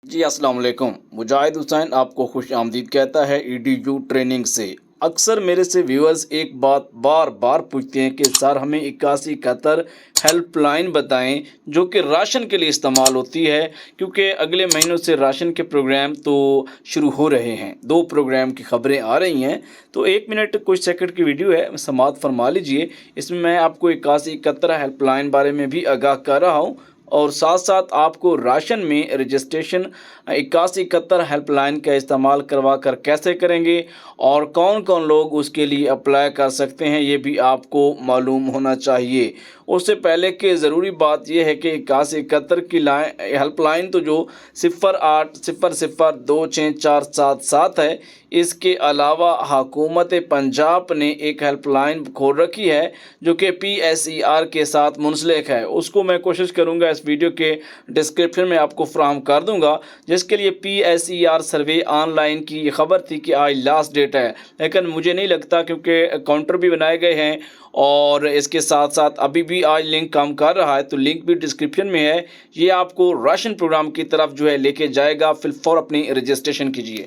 جی السلام علیکم، مجاہد حسین آپ کو خوش آمدید کہتا ہے EDU ٹریننگ سے۔ اکثر میرے سے ویورز ایک بات بار بار پوچھتے ہیں کہ سر ہمیں 8171 ہیلپ لائن بتائیں جو کہ راشن کے لیے استعمال ہوتی ہے، کیونکہ اگلے مہینوں سے راشن کے پروگرام تو شروع ہو رہے ہیں، 2 پروگرام کی خبریں آ رہی ہیں، تو 1 منٹ کچھ سیکنڈ کی ویڈیو ہے، سماعت فرما لیجئے۔ اس میں میں آپ کو 8171 ہیلپ لائن بارے میں بھی آگاہ کر رہا ہوں، اور ساتھ ساتھ آپ کو راشن میں رجسٹریشن 8171 ہیلپ لائن کا استعمال کروا کر کیسے کریں گے اور کون کون لوگ اس کے لیے اپلائی کر سکتے ہیں، یہ بھی آپ کو معلوم ہونا چاہیے۔ اس سے پہلے کہ ضروری بات یہ ہے کہ 8171 کی ہیلپ لائن تو جو 0800264777 ہے، اس کے علاوہ حکومت پنجاب نے ایک ہیلپ لائن کھول رکھی ہے جو کہ PSER کے ساتھ منسلک ہے۔ اس کو میں کوشش کروں گا اس ویڈیو کے ڈسکرپشن میں آپ کو فراہم کر دوں گا، جس کے لیے PSER سروے آن لائن کی یہ خبر تھی کہ آج لاسٹ ڈیٹ ہے، لیکن مجھے نہیں لگتا، کیونکہ کاؤنٹر بھی بنائے گئے ہیں اور اس کے ساتھ ساتھ ابھی بھی آج لنک کام کر رہا ہے، تو لنک بھی ڈسکرپشن میں ہے۔ یہ آپ کو راشن پروگرام کی طرف جو ہے لے کے جائے گا، فی الفور اپنی رجسٹریشن کیجیے۔